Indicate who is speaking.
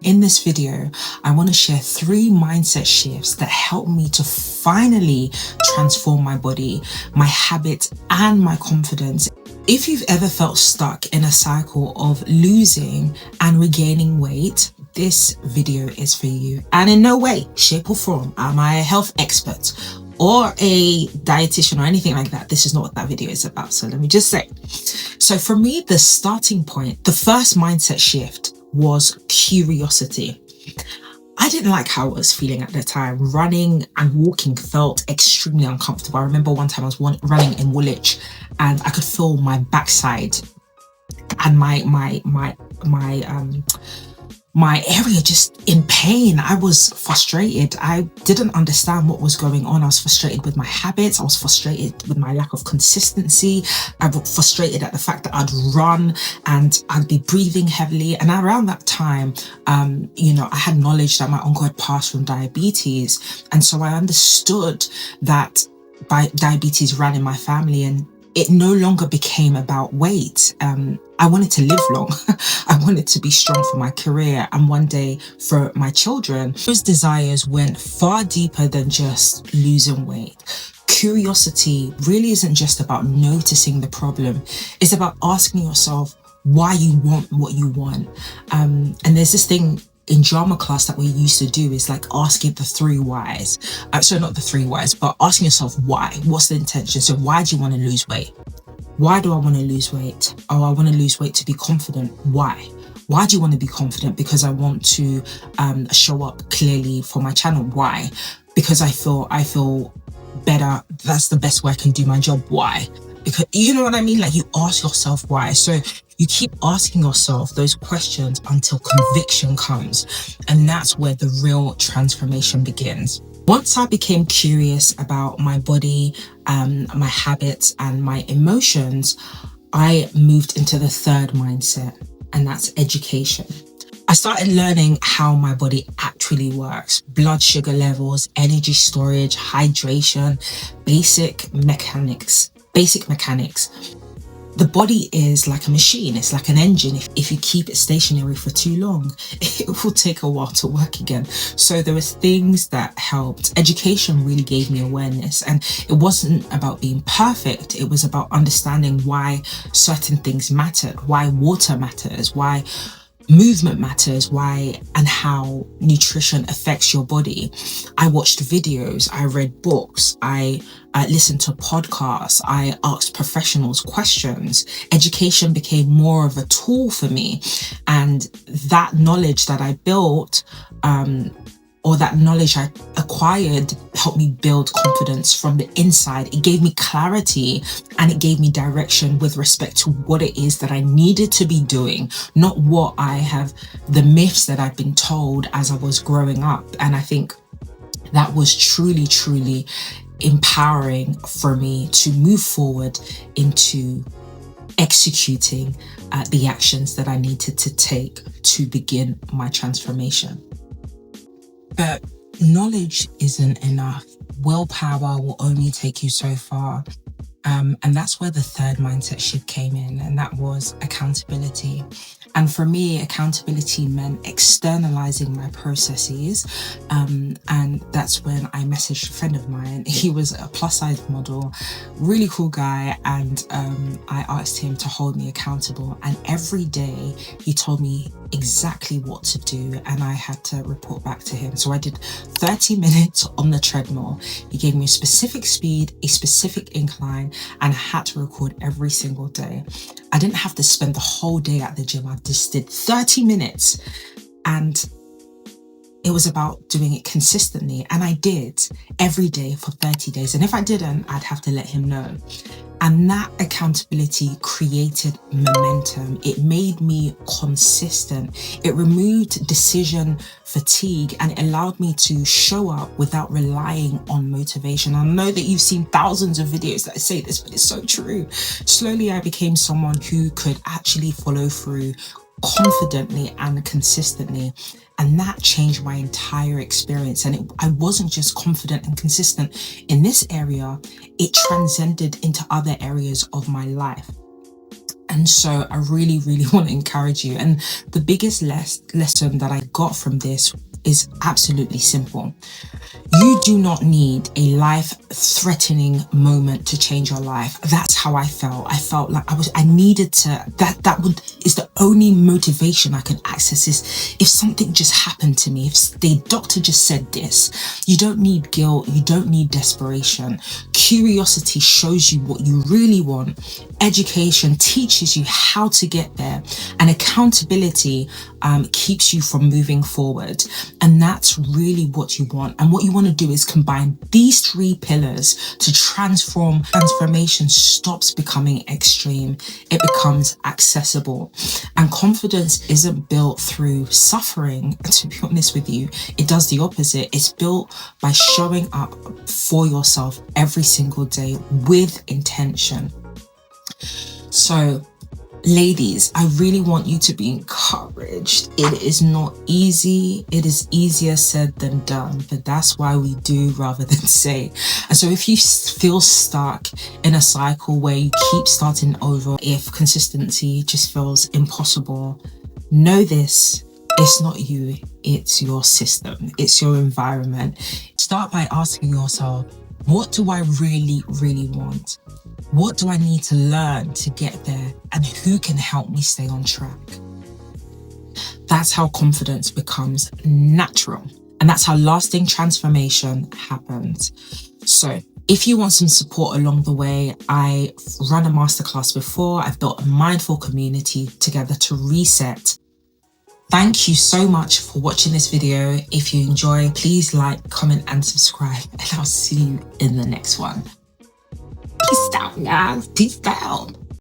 Speaker 1: in this video, I want to share 3 mindset shifts that helped me to finally transform my body, my habits, and my confidence. If you've ever felt stuck in a cycle of losing and regaining weight, this video is for you. And in no way, shape or form am I a health expert or a dietitian or anything like that. This is not what that video is about. So let me just say. So for me, the starting point, the first mindset shift was curiosity. I didn't like how I was feeling at the time. Running and walking felt extremely uncomfortable. I remember one time I was running in Woolwich and I could feel my backside and my area just in pain. I was frustrated. I didn't understand what was going on. I was frustrated with my habits. I was frustrated with my lack of consistency. I was frustrated at the fact that I'd run and I'd be breathing heavily. And around that time, I had knowledge that my uncle had passed from diabetes. And so I understood that diabetes ran in my family, and it no longer became about weight. I wanted to live long. I wanted to be strong for my career and one day for my children. Those desires went far deeper than just losing weight. Curiosity really isn't just about noticing the problem. It's about asking yourself why you want what you want. And there's this thing in drama class that we used to do, is like asking the 3 whys. So not the 3 whys, but asking yourself why. What's the intention? So why do you want to lose weight? Why do I want to lose weight? Oh, I want to lose weight to be confident. Why? Why do you want to be confident? Because I want to show up clearly for my channel. Why? Because I feel better. That's the best way I can do my job. Why? Because you know what I mean? Like, you ask yourself why. So you keep asking yourself those questions until conviction comes. And that's where the real transformation begins. Once I became curious about my body, my habits, and my emotions, I moved into the 3rd mindset, and that's education. I started learning how my body actually works: blood sugar levels, energy storage, hydration, basic mechanics. The body is like a machine. It's like an engine. If you keep it stationary for too long, it will take a while to work again. So there was things that helped. Education really gave me awareness, and it wasn't about being perfect. It was about understanding why certain things mattered, why water matters, why movement matters, why and how nutrition affects your body. I watched videos, I read books, I listened to podcasts, I asked professionals questions. Education became more of a tool for me, and that knowledge that I built, or that knowledge I acquired, helped me build confidence from the inside. It gave me clarity and it gave me direction with respect to what it is that I needed to be doing, not what the myths that I'd been told as I was growing up. And I think that was truly, truly empowering for me to move forward into executing the actions that I needed to take to begin my transformation. But knowledge isn't enough. Willpower will only take you so far. And that's where the 3rd mindset shift came in, and that was accountability. And for me, accountability meant externalizing my processes. And that's when I messaged a friend of mine. He was a plus size model, really cool guy. And I asked him to hold me accountable. And every day he told me exactly what to do, and I had to report back to him. So I did 30 minutes on the treadmill. He gave me a specific speed, a specific incline, and I had to record every single day. I didn't have to spend the whole day at the gym. I just did 30 minutes, and it was about doing it consistently. And I did every day for 30 days. And if I didn't, I'd have to let him know. And that accountability created momentum. It made me consistent. It removed decision fatigue, and it allowed me to show up without relying on motivation. I know that you've seen thousands of videos that say this, but it's so true. Slowly, I became someone who could actually follow through confidently and consistently. And that changed my entire experience. And I wasn't just confident and consistent in this area, it transcended into other areas of my life. And so I really, really want to encourage you. And the biggest lesson that I got from this is absolutely simple. You do not need a life-threatening moment to change your life. That's how I felt. I felt like I needed to, is the only motivation I can access is if something just happened to me, if the doctor just said this. You don't need guilt. You don't need desperation. Curiosity shows you what you really want. Education teaches you how to get there, and accountability keeps you from moving forward. And that's really what you want. And what you want to do is combine these 3 pillars to transform. Transformation stops becoming extreme. It becomes accessible. And confidence isn't built through suffering, to be honest with you. It does the opposite. It's built by showing up for yourself every single day with intention. So, ladies, I really want you to be encouraged. It is not easy. It is easier said than done, but that's why we do rather than say. And so if you feel stuck in a cycle where you keep starting over, if consistency just feels impossible, know this. It's not you, it's your system, it's your environment. Start by asking yourself, what do I really, really want? What do I need to learn to get there? And who can help me stay on track? That's how confidence becomes natural. And that's how lasting transformation happens. So if you want some support along the way, I run a masterclass before. I've built a mindful community together to reset. Thank you so much for watching this video. If you enjoy, please like, comment, and subscribe. And I'll see you in the next one. Peace out, guys. Peace out.